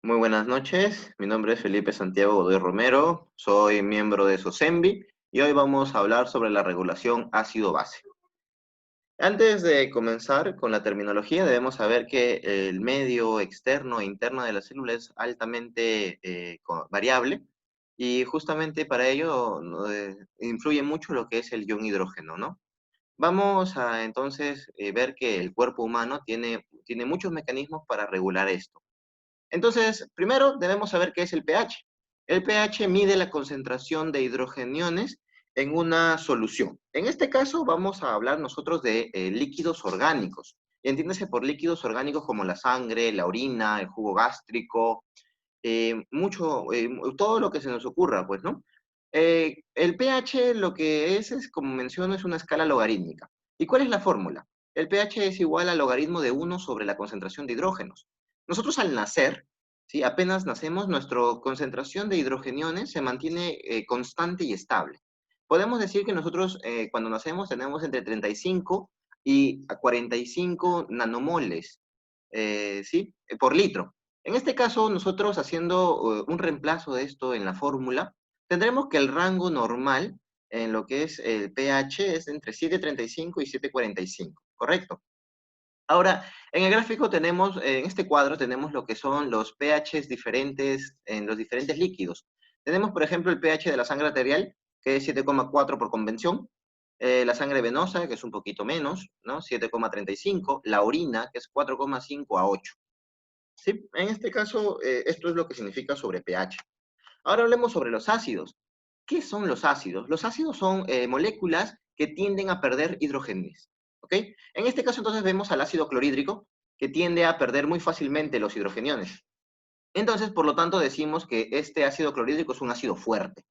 Muy buenas noches, mi nombre es Felipe Santiago Godoy Romero, soy miembro de SOCEMBI y hoy vamos a hablar sobre la regulación ácido-base. Antes de comenzar con la terminología, debemos saber que el medio externo e interno de la célula es altamente variable y justamente para ello influye mucho lo que es el ion hidrógeno, ¿no? Vamos a entonces ver que el cuerpo humano tiene muchos mecanismos para regular esto. Entonces, primero debemos saber qué es el pH. El pH mide la concentración de hidrogeniones en una solución. En este caso vamos a hablar nosotros de líquidos orgánicos. Y entiéndase por líquidos orgánicos como la sangre, la orina, el jugo gástrico, todo lo que se nos ocurra, pues, ¿no? El pH lo que es, como menciono, es una escala logarítmica. ¿Y cuál es la fórmula? El pH es igual al logaritmo de 1 sobre la concentración de hidrógenos. Nosotros al nacer, ¿sí? Apenas nacemos, nuestra concentración de hidrogeniones se mantiene constante y estable. Podemos decir que nosotros cuando nacemos tenemos entre 35 y 45 nanomoles, ¿sí? Por litro. En este caso, nosotros haciendo un reemplazo de esto en la fórmula, tendremos que el rango normal en lo que es el pH es entre 7,35 y 7,45, ¿correcto? Ahora, en el gráfico tenemos, en este cuadro tenemos lo que son los pHs diferentes en los diferentes líquidos. Tenemos, por ejemplo, el pH de la sangre arterial, que es 7,4 por convención, la sangre venosa, que es un poquito menos, ¿no? 7,35, la orina, que es 4,5 a 8. Sí, en este caso, esto es lo que significa sobre pH. Ahora hablemos sobre los ácidos. ¿Qué son los ácidos? Los ácidos son moléculas que tienden a perder hidrógenos. ¿Ok? En este caso, entonces, vemos al ácido clorhídrico, que tiende a perder muy fácilmente los hidrogeniones. Entonces, por lo tanto, decimos que este ácido clorhídrico es un ácido fuerte.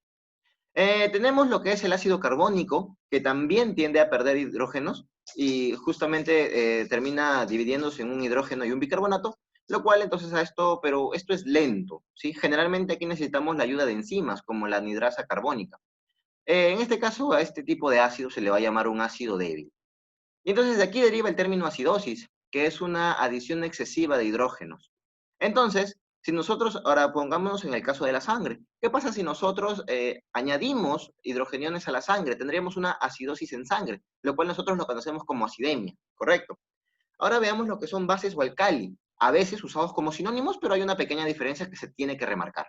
Tenemos lo que es el ácido carbónico, que también tiende a perder hidrógenos y justamente termina dividiéndose en un hidrógeno y un bicarbonato, lo cual entonces pero esto es lento, ¿sí? Generalmente aquí necesitamos la ayuda de enzimas, como la anhidrasa carbónica. En este caso, a este tipo de ácido se le va a llamar un ácido débil. Y entonces de aquí deriva el término acidosis, que es una adición excesiva de hidrógenos. Entonces, si nosotros, ahora pongámonos en el caso de la sangre, ¿qué pasa si nosotros añadimos hidrogeniones a la sangre? Tendríamos una acidosis en sangre, lo cual nosotros lo conocemos como acidemia, ¿correcto? Ahora veamos lo que son bases o alcali, a veces usados como sinónimos, pero hay una pequeña diferencia que se tiene que remarcar.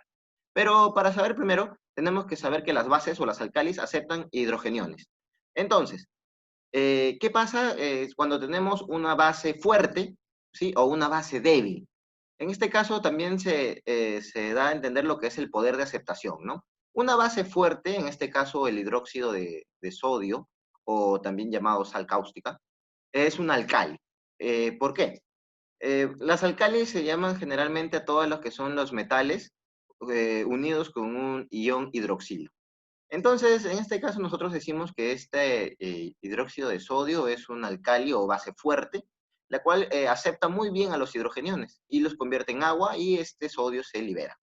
Pero para saber primero, tenemos que saber que las bases o las alcalis aceptan hidrogeniones. Entonces, ¿qué pasa cuando tenemos una base fuerte, ¿sí? O una base débil? En este caso también se da a entender lo que es el poder de aceptación, ¿no? Una base fuerte, en este caso el hidróxido de sodio, o también llamado sal cáustica, es un alcali. ¿Por qué? Las alcalis se llaman generalmente a todos los que son los metales unidos con un ion hidroxilo. Entonces, en este caso nosotros decimos que este hidróxido de sodio es un alcali o base fuerte, la cual acepta muy bien a los hidrogeniones y los convierte en agua y este sodio se libera.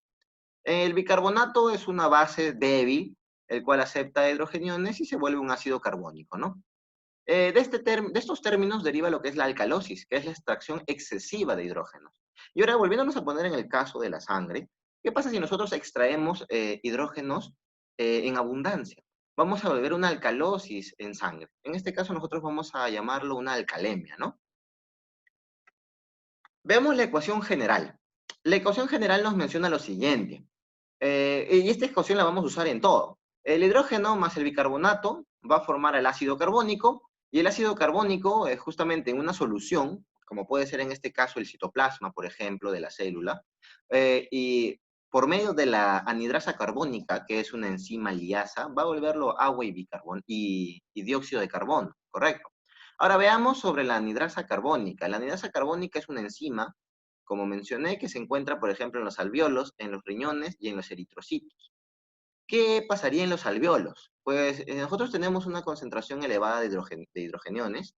El bicarbonato es una base débil, el cual acepta hidrogeniones y se vuelve un ácido carbónico, ¿no? De estos términos deriva lo que es la alcalosis, que es la extracción excesiva de hidrógenos. Y ahora, volviéndonos a poner en el caso de la sangre, ¿qué pasa si nosotros extraemos hidrógenos en abundancia? Vamos a volver una alcalosis en sangre. En este caso nosotros vamos a llamarlo una alcalemia, ¿no? Veamos la ecuación general. La ecuación general nos menciona lo siguiente, y esta ecuación la vamos a usar en todo. El hidrógeno más el bicarbonato va a formar el ácido carbónico, y el ácido carbónico, justamente en una solución, como puede ser en este caso el citoplasma, por ejemplo, de la célula, y por medio de la anhidrasa carbónica, que es una enzima liasa, va a volverlo agua y dióxido de carbono, ¿correcto? Ahora veamos sobre la anhidrasa carbónica. La anhidrasa carbónica es una enzima, como mencioné, que se encuentra, por ejemplo, en los alvéolos, en los riñones y en los eritrocitos. ¿Qué pasaría en los alvéolos? Pues nosotros tenemos una concentración elevada de hidrogeniones.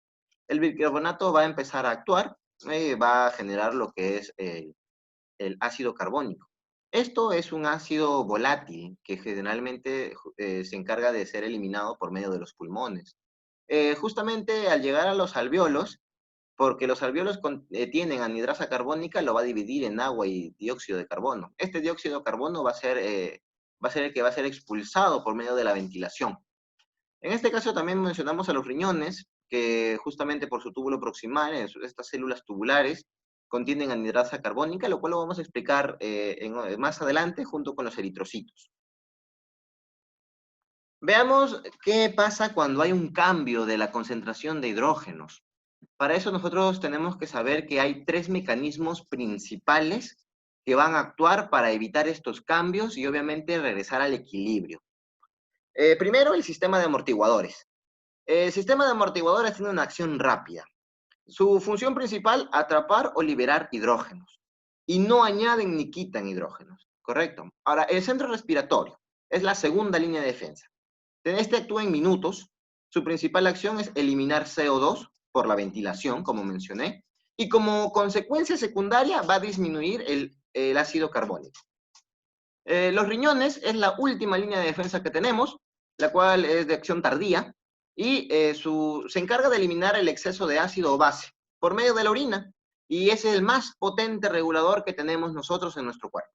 El bicarbonato va a empezar a actuar, va a generar lo que es el ácido carbónico. Esto es un ácido volátil que generalmente se encarga de ser eliminado por medio de los pulmones. Justamente al llegar a los alvéolos, porque los alvéolos tienen anhidrasa carbónica, lo va a dividir en agua y dióxido de carbono. Este dióxido de carbono va a ser el que va a ser expulsado por medio de la ventilación. En este caso también mencionamos a los riñones, que justamente por su túbulo proximal, estas células tubulares, contienen anhidrasa carbónica, lo cual lo vamos a explicar más adelante junto con los eritrocitos. Veamos qué pasa cuando hay un cambio de la concentración de hidrógenos. Para eso nosotros tenemos que saber que hay tres mecanismos principales que van a actuar para evitar estos cambios y obviamente regresar al equilibrio. Primero, el sistema de amortiguadores. El sistema de amortiguadores tiene una acción rápida. Su función principal, atrapar o liberar hidrógenos. Y no añaden ni quitan hidrógenos, ¿correcto? Ahora, el centro respiratorio es la segunda línea de defensa. Este actúa en minutos. Su principal acción es eliminar CO2 por la ventilación, como mencioné, y como consecuencia secundaria va a disminuir el ácido carbónico. Los riñones es la última línea de defensa que tenemos, la cual es de acción tardía, y se encarga de eliminar el exceso de ácido o base por medio de la orina, y es el más potente regulador que tenemos nosotros en nuestro cuerpo.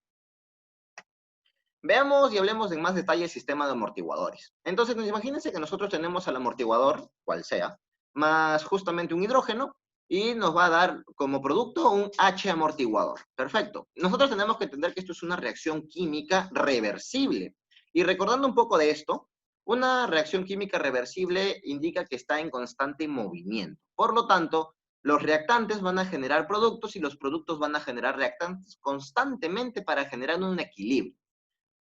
Veamos y hablemos en más detalle el sistema de amortiguadores. Entonces, imagínense que nosotros tenemos al amortiguador, cual sea, más justamente un hidrógeno, y nos va a dar como producto un H amortiguador. Perfecto. Nosotros tenemos que entender que esto es una reacción química reversible. Y recordando un poco de esto, una reacción química reversible indica que está en constante movimiento. Por lo tanto, los reactantes van a generar productos y los productos van a generar reactantes constantemente para generar un equilibrio.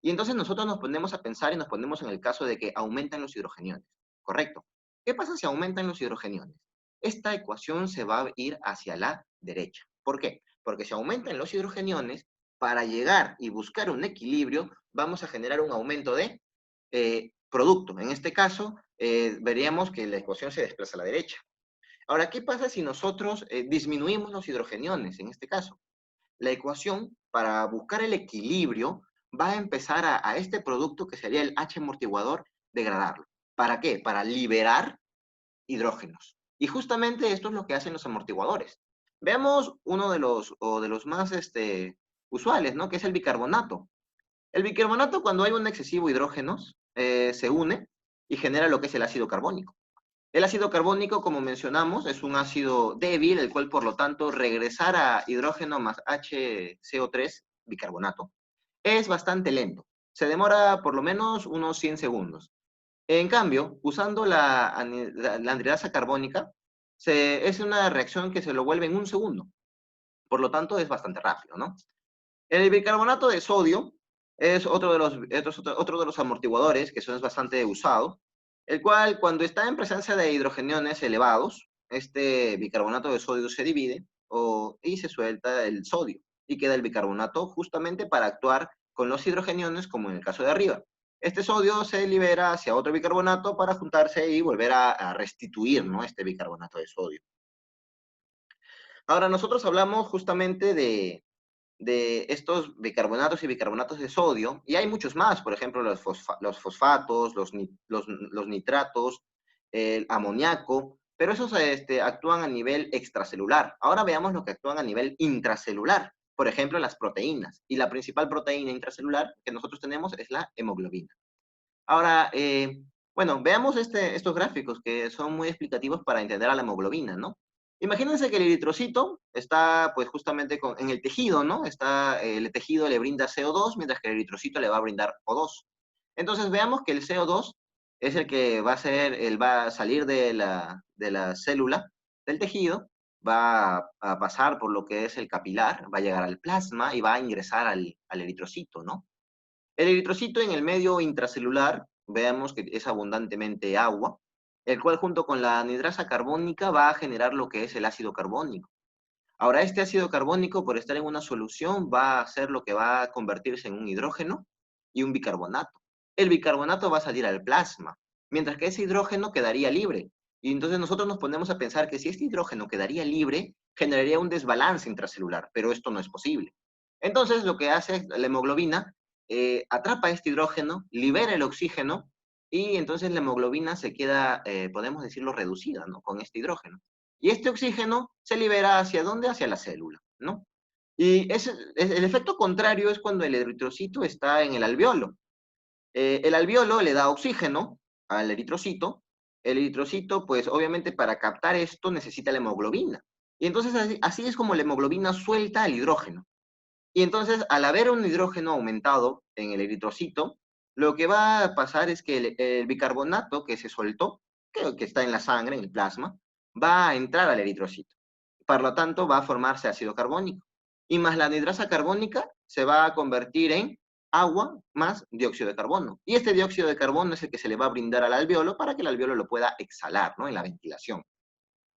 Y entonces nosotros nos ponemos a pensar y nos ponemos en el caso de que aumentan los hidrogeniones, ¿correcto? ¿Qué pasa si aumentan los hidrogeniones? Esta ecuación se va a ir hacia la derecha. ¿Por qué? Porque si aumentan los hidrogeniones, para llegar y buscar un equilibrio, vamos a generar un aumento de producto. En este caso, veríamos que la ecuación se desplaza a la derecha. Ahora, ¿qué pasa si nosotros disminuimos los hidrogeniones en este caso? La ecuación, para buscar el equilibrio, va a empezar a este producto, que sería el H amortiguador, degradarlo. ¿Para qué? Para liberar hidrógenos. Y justamente esto es lo que hacen los amortiguadores. Veamos uno de los más usuales, ¿no? Que es el bicarbonato. El bicarbonato, cuando hay un excesivo hidrógenos, se une y genera lo que es el ácido carbónico. El ácido carbónico, como mencionamos, es un ácido débil, el cual, por lo tanto, regresar a hidrógeno más HCO3, bicarbonato, es bastante lento. Se demora por lo menos unos 100 segundos. En cambio, usando la anhidrasa carbónica, es una reacción que se lo vuelve en un segundo. Por lo tanto, es bastante rápido, ¿no? El bicarbonato de sodio es otro de los amortiguadores que es bastante usado, el cual cuando está en presencia de hidrogeniones elevados, este bicarbonato de sodio se divide y se suelta el sodio y queda el bicarbonato justamente para actuar con los hidrogeniones como en el caso de arriba. Este sodio se libera hacia otro bicarbonato para juntarse y volver a restituir, ¿no?, este bicarbonato de sodio. Ahora nosotros hablamos justamente de estos bicarbonatos y bicarbonatos de sodio, y hay muchos más, por ejemplo, los fosfatos, los nitratos, el amoníaco, pero esos actúan a nivel extracelular. Ahora veamos lo que actúan a nivel intracelular, por ejemplo, las proteínas, y la principal proteína intracelular que nosotros tenemos es la hemoglobina. Ahora, bueno, veamos estos gráficos que son muy explicativos para entender a la hemoglobina, ¿no? Imagínense que el eritrocito está, pues, justamente en el tejido, ¿no? El tejido le brinda CO2, mientras que el eritrocito le va a brindar O2. Entonces, veamos que el CO2 es el que va a salir de la célula, del tejido, va a pasar por lo que es el capilar, va a llegar al plasma y va a ingresar al eritrocito, ¿no? El eritrocito en el medio intracelular, veamos que es abundantemente agua, el cual junto con la anhidrasa carbónica va a generar lo que es el ácido carbónico. Ahora, este ácido carbónico, por estar en una solución, va a hacer lo que va a convertirse en un hidrógeno y un bicarbonato. El bicarbonato va a salir al plasma, mientras que ese hidrógeno quedaría libre. Y entonces nosotros nos ponemos a pensar que si este hidrógeno quedaría libre, generaría un desbalance intracelular, pero esto no es posible. Entonces, lo que hace la hemoglobina, atrapa este hidrógeno, libera el oxígeno, y entonces la hemoglobina se queda, podemos decirlo, reducida, ¿no?, con este hidrógeno. Y este oxígeno se libera ¿hacia dónde? Hacia la célula, ¿no? Y el efecto contrario es cuando el eritrocito está en el alveolo. El alveolo le da oxígeno al eritrocito. El eritrocito, pues obviamente para captar esto necesita la hemoglobina. Y entonces así es como la hemoglobina suelta el hidrógeno. Y entonces, al haber un hidrógeno aumentado en el eritrocito, lo que va a pasar es que el bicarbonato que se soltó, que está en la sangre, en el plasma, va a entrar al eritrocito. Por lo tanto, va a formarse ácido carbónico. Y más la anhidrasa carbónica se va a convertir en agua más dióxido de carbono. Y este dióxido de carbono es el que se le va a brindar al alveolo para que el alveolo lo pueda exhalar, ¿no? En la ventilación.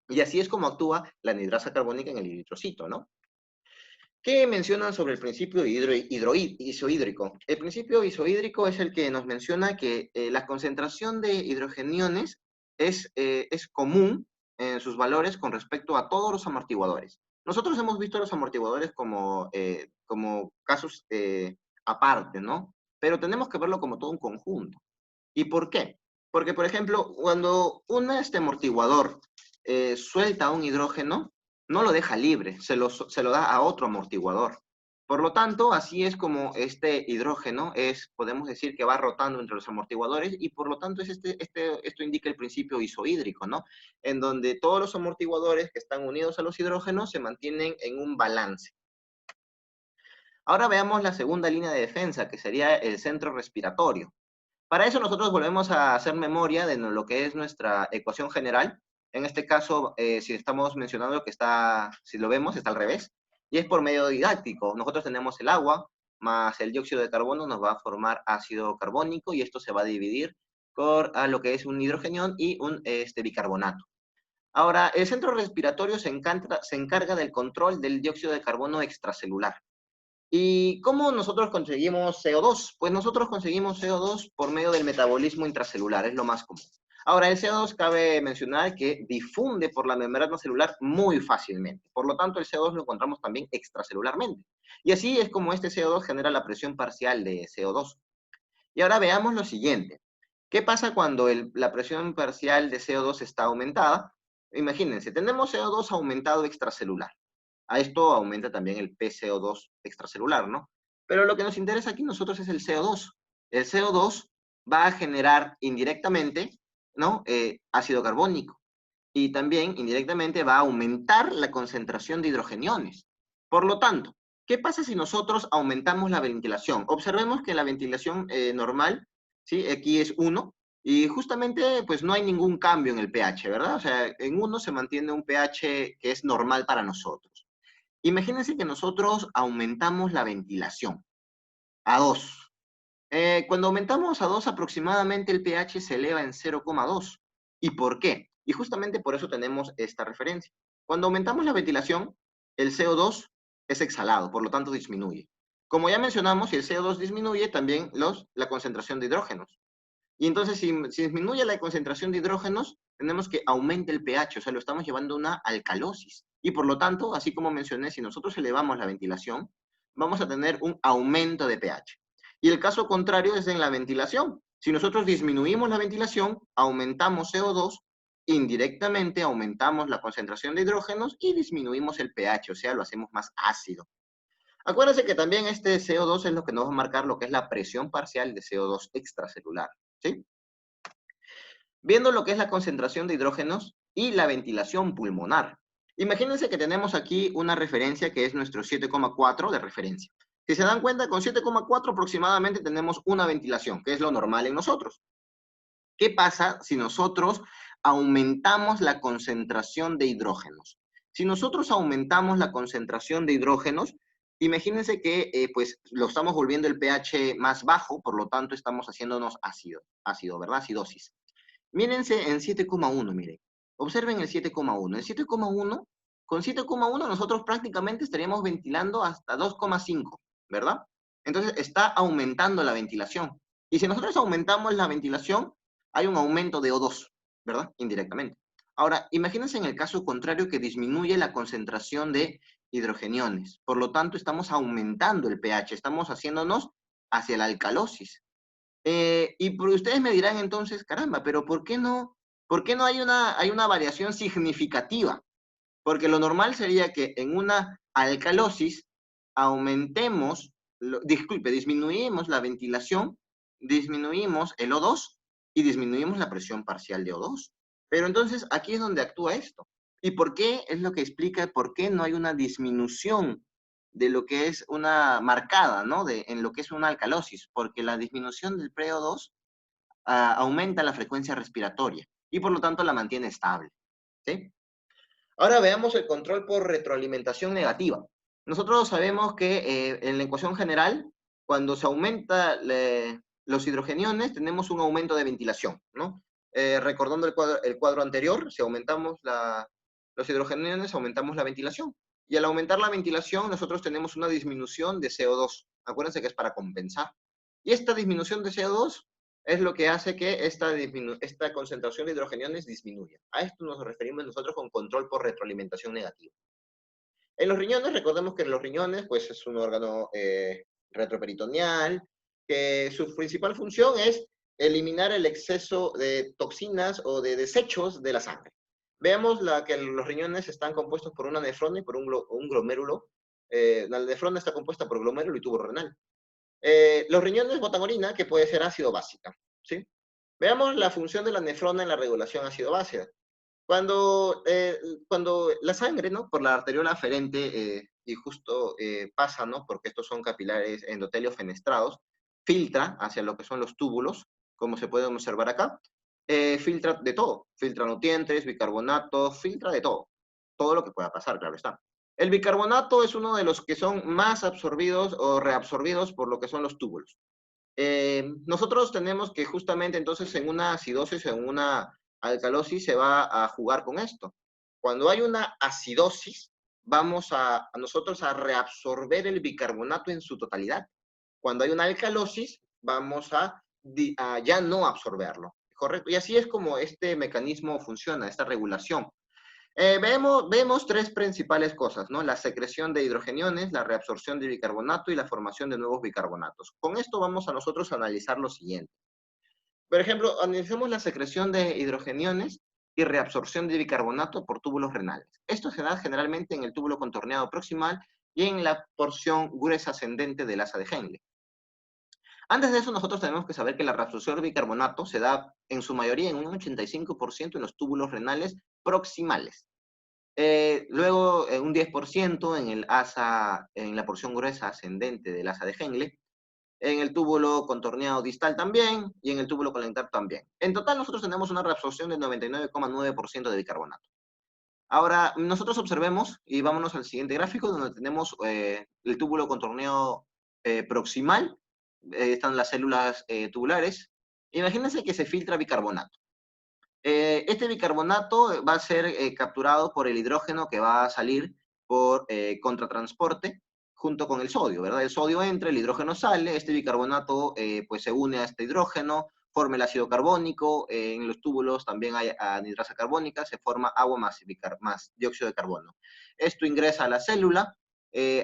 Y así es como actúa la anhidrasa carbónica en el eritrocito, ¿no? ¿Qué mencionan sobre el principio isohídrico? El principio isohídrico es el que nos menciona que la concentración de hidrogeniones es común en sus valores con respecto a todos los amortiguadores. Nosotros hemos visto los amortiguadores como casos aparte, ¿no? Pero tenemos que verlo como todo un conjunto. ¿Y por qué? Porque, por ejemplo, cuando un amortiguador suelta un hidrógeno, no lo deja libre, se lo da a otro amortiguador. Por lo tanto, así es como este hidrógeno podemos decir que va rotando entre los amortiguadores y por lo tanto esto indica el principio isohídrico, ¿no? En donde todos los amortiguadores que están unidos a los hidrógenos se mantienen en un balance. Ahora veamos la segunda línea de defensa, que sería el centro respiratorio. Para eso nosotros volvemos a hacer memoria de lo que es nuestra ecuación general. En este caso, si estamos mencionando que si lo vemos, está al revés. Y es por medio didáctico. Nosotros tenemos el agua más el dióxido de carbono nos va a formar ácido carbónico y esto se va a dividir por lo que es un hidrogenión y un bicarbonato. Ahora, el centro respiratorio se encarga del control del dióxido de carbono extracelular. ¿Y cómo nosotros conseguimos CO2? Pues nosotros conseguimos CO2 por medio del metabolismo intracelular, es lo más común. Ahora, el CO2 cabe mencionar que difunde por la membrana celular muy fácilmente. Por lo tanto, el CO2 lo encontramos también extracelularmente. Y así es como este CO2 genera la presión parcial de CO2. Y ahora veamos lo siguiente. ¿Qué pasa cuando la presión parcial de CO2 está aumentada? Imagínense, tenemos CO2 aumentado extracelular. A esto aumenta también el PCO2 extracelular, ¿no? Pero lo que nos interesa aquí nosotros es el CO2. El CO2 va a generar indirectamente, ¿no? Ácido carbónico. Y también indirectamente va a aumentar la concentración de hidrogeniones. Por lo tanto, ¿qué pasa si nosotros aumentamos la ventilación? Observemos que la ventilación normal, ¿sí? Aquí es 1, y justamente pues no hay ningún cambio en el pH, ¿verdad? O sea, en 1 se mantiene un pH que es normal para nosotros. Imagínense que nosotros aumentamos la ventilación a 2. Cuando aumentamos a 2, aproximadamente el pH se eleva en 0,2. ¿Y por qué? Y justamente por eso tenemos esta referencia. Cuando aumentamos la ventilación, el CO2 es exhalado, por lo tanto disminuye. Como ya mencionamos, si el CO2 disminuye, también la concentración de hidrógenos. Y entonces, si disminuye la concentración de hidrógenos, tenemos que aumente el pH, o sea, lo estamos llevando a una alcalosis. Y por lo tanto, así como mencioné, si nosotros elevamos la ventilación, vamos a tener un aumento de pH. Y el caso contrario es en la ventilación. Si nosotros disminuimos la ventilación, aumentamos CO2, indirectamente aumentamos la concentración de hidrógenos y disminuimos el pH, o sea, lo hacemos más ácido. Acuérdense que también este CO2 es lo que nos va a marcar lo que es la presión parcial de CO2 extracelular, ¿sí? Viendo lo que es la concentración de hidrógenos y la ventilación pulmonar. Imagínense que tenemos aquí una referencia que es nuestro 7,4 de referencia. Si se dan cuenta, con 7,4 aproximadamente tenemos una ventilación, que es lo normal en nosotros. ¿Qué pasa si nosotros aumentamos la concentración de hidrógenos? Si nosotros aumentamos la concentración de hidrógenos, imagínense que pues lo estamos volviendo el pH más bajo, por lo tanto estamos haciéndonos ácido, ¿verdad? Acidosis. Mírense en 7,1, miren. Observen el 7,1. El 7,1, con 7,1 nosotros prácticamente estaríamos ventilando hasta 2,5, ¿verdad? Entonces está aumentando la ventilación. Y si nosotros aumentamos la ventilación, hay un aumento de O2, ¿verdad? Indirectamente. Ahora, imagínense en el caso contrario que disminuye la concentración de hidrogeniones. Por lo tanto, estamos aumentando el pH, estamos haciéndonos hacia la alcalosis. Ustedes me dirán entonces, caramba, pero por qué no hay una variación significativa? Porque lo normal sería que en una alcalosis aumentemos, disminuimos la ventilación, disminuimos el O2 y disminuimos la presión parcial de O2. Pero entonces aquí es donde actúa esto. ¿Y por qué? Es lo que explica por qué no hay una disminución de lo que es una marcada, ¿no? En lo que es una alcalosis, porque la disminución del PreO2 aumenta la frecuencia respiratoria y por lo tanto la mantiene estable, ¿sí? Ahora veamos el control por retroalimentación negativa. Nosotros sabemos que en la ecuación general, cuando se aumenta los hidrogeniones, tenemos un aumento de ventilación, ¿no? Recordando el cuadro anterior, si aumentamos los hidrogeniones, aumentamos la ventilación. Y al aumentar la ventilación, nosotros tenemos una disminución de CO2. Acuérdense que es para compensar. Y esta disminución de CO2 es lo que hace que esta concentración de hidrogeniones disminuya. A esto nos referimos nosotros con control por retroalimentación negativa. En los riñones, recordemos que en los riñones pues, es un órgano retroperitoneal, que su principal función es eliminar el exceso de toxinas o de desechos de la sangre. Veamos que los riñones están compuestos por una nefrona y por un glomérulo. La nefrona está compuesta por glomérulo y tubo renal. Los riñones botan orina, que puede ser ácido básica, ¿sí? Veamos la función de la nefrona en la regulación ácido-básica. Cuando la sangre, ¿no? Por la arteriola aferente, y justo pasa, ¿no? Porque estos son capilares endotelios fenestrados, filtra hacia lo que son los túbulos, como se puede observar acá, filtra de todo, filtra nutrientes, bicarbonato, filtra de todo, todo lo que pueda pasar, claro está. El bicarbonato es uno de los que son más absorbidos o reabsorbidos por lo que son los túbulos. Nosotros tenemos que justamente entonces en una acidosis o en una alcalosis se va a jugar con esto. Cuando hay una acidosis, vamos a nosotros a reabsorber el bicarbonato en su totalidad. Cuando hay una alcalosis, vamos a ya no absorberlo, ¿correcto? Y así es como este mecanismo funciona, esta regulación. Vemos tres principales cosas, ¿no? La secreción de hidrogeniones, la reabsorción de bicarbonato y la formación de nuevos bicarbonatos. Con esto vamos a nosotros a analizar lo siguiente. Por ejemplo, analicemos la secreción de hidrogeniones y reabsorción de bicarbonato por túbulos renales. Esto se da generalmente en el túbulo contorneado proximal y en la porción gruesa ascendente del asa de Henle. Antes de eso, nosotros tenemos que saber que la reabsorción de bicarbonato se da en su mayoría en un 85% en los túbulos renales proximales. Luego, un 10% en el asa, en la porción gruesa ascendente del asa de Henle, en el túbulo contorneado distal también, y en el túbulo colector también. En total, nosotros tenemos una reabsorción del 99,9% de bicarbonato. Ahora, nosotros observemos, y vámonos al siguiente gráfico, donde tenemos el túbulo contorneado proximal, están las células tubulares. Imagínense que se filtra bicarbonato. Este bicarbonato va a ser capturado por el hidrógeno que va a salir por contratransporte junto con el sodio, ¿verdad? El sodio entra, el hidrógeno sale, este bicarbonato pues se une a este hidrógeno, forma el ácido carbónico, en los túbulos también hay anhidrasa carbónica, se forma agua más dióxido de carbono. Esto ingresa a la célula,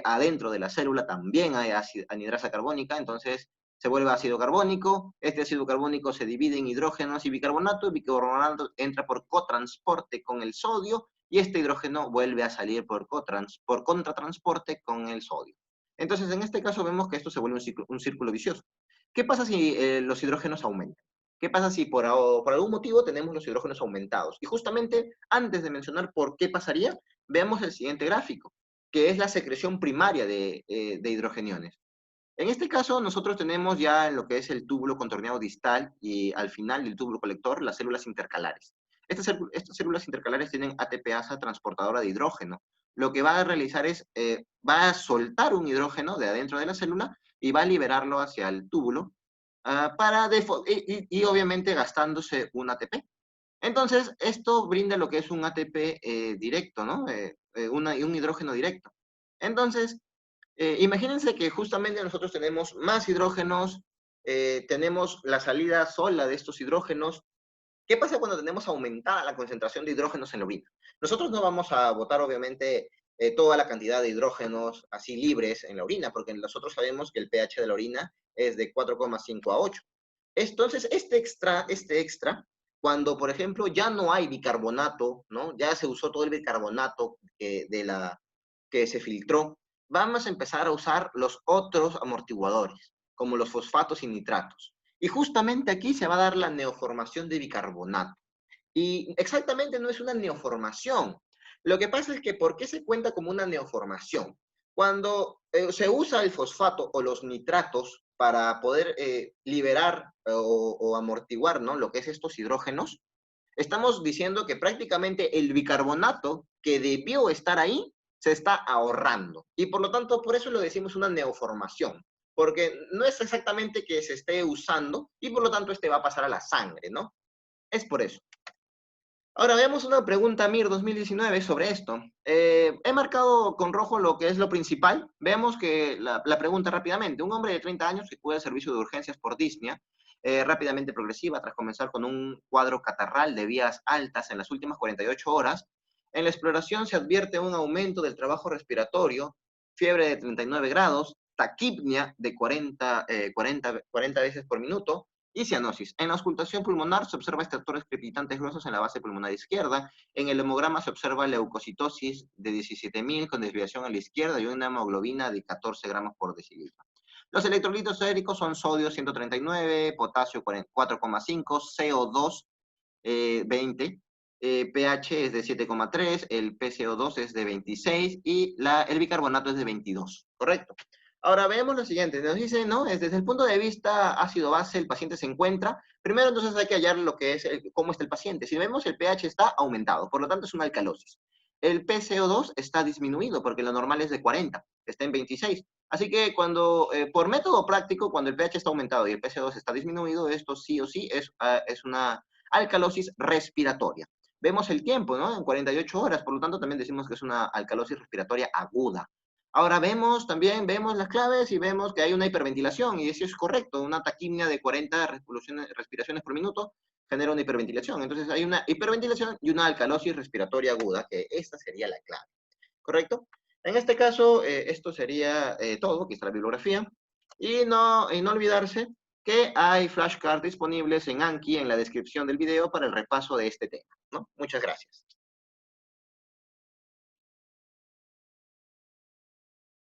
adentro de la célula también hay anhidrasa carbónica, entonces se vuelve ácido carbónico, este ácido carbónico se divide en hidrógenos y bicarbonato, el bicarbonato entra por cotransporte con el sodio y este hidrógeno vuelve a salir por contratransporte con el sodio. Entonces, en este caso vemos que esto se vuelve un círculo vicioso. ¿Qué pasa si los hidrógenos aumentan? ¿Qué pasa si por algún motivo tenemos los hidrógenos aumentados? Y justamente antes de mencionar por qué pasaría, veamos el siguiente gráfico, que es la secreción primaria de hidrogeniones. En este caso, nosotros tenemos ya en lo que es el túbulo contorneado distal y al final del túbulo colector, las células intercalares. Estas células intercalares tienen ATPasa transportadora de hidrógeno. Lo que va a realizar es, va a soltar un hidrógeno de adentro de la célula y va a liberarlo hacia el túbulo y obviamente gastándose un ATP. Entonces, esto brinda lo que es un ATP directo, ¿no? Un hidrógeno directo. Entonces, imagínense que justamente nosotros tenemos más hidrógenos, tenemos la salida sola de estos hidrógenos. ¿Qué pasa cuando tenemos aumentada la concentración de hidrógenos en la orina? Nosotros no vamos a botar, obviamente, toda la cantidad de hidrógenos así libres en la orina, porque nosotros sabemos que el pH de la orina es de 4,5 a 8. Entonces, este extra cuando, por ejemplo, ya no hay bicarbonato, ¿no? Ya se usó todo el bicarbonato que se filtró, vamos a empezar a usar los otros amortiguadores, como los fosfatos y nitratos. Y justamente aquí se va a dar la neoformación de bicarbonato. Y exactamente no es una neoformación. Lo que pasa es que, ¿por qué se cuenta como una neoformación? Cuando se usa el fosfato o los nitratos para poder liberar o amortiguar, ¿no?, lo que es estos hidrógenos, estamos diciendo que prácticamente el bicarbonato que debió estar ahí se está ahorrando. Y por lo tanto, por eso lo decimos una neoformación, porque no es exactamente que se esté usando y por lo tanto este va a pasar a la sangre, ¿no? Es por eso. Ahora veamos una pregunta MIR 2019 sobre esto. He marcado con rojo lo que es lo principal. Veamos que la pregunta rápidamente. Un hombre de 30 años que acude al servicio de urgencias por disnea, rápidamente progresiva, tras comenzar con un cuadro catarral de vías altas en las últimas 48 horas. En la exploración se advierte un aumento del trabajo respiratorio, fiebre de 39 grados, taquipnia de 40 veces por minuto, y cianosis. En la auscultación pulmonar se observa extractores crepitantes gruesos en la base pulmonar izquierda. En el hemograma se observa leucocitosis de 17.000 con desviación a la izquierda y una hemoglobina de 14 gramos por decilitro. Los electrolitos séricos son sodio 139, potasio 4,5, CO2 20, pH es de 7,3, el PCO2 es de 26 y el bicarbonato es de 22, ¿correcto? Ahora veamos lo siguiente, nos dice, ¿no? Es desde el punto de vista ácido-base, el paciente se encuentra. Primero, entonces, hay que hallar lo que es, cómo está el paciente. Si vemos, el pH está aumentado, por lo tanto, es una alcalosis. El PCO2 está disminuido, porque lo normal es de 40, está en 26. Así que por método práctico, cuando el pH está aumentado y el PCO2 está disminuido, esto sí o sí es una alcalosis respiratoria. Vemos el tiempo, ¿no? En 48 horas, por lo tanto, también decimos que es una alcalosis respiratoria aguda. Ahora también vemos las claves y vemos que hay una hiperventilación, y eso es correcto, una taquimia de 40 respiraciones por minuto genera una hiperventilación. Entonces hay una hiperventilación y una alcalosis respiratoria aguda, que esta sería la clave, ¿correcto? En este caso, esto sería todo, aquí está la bibliografía, y no olvidarse que hay flashcards disponibles en Anki en la descripción del video para el repaso de este tema, ¿no? Muchas gracias.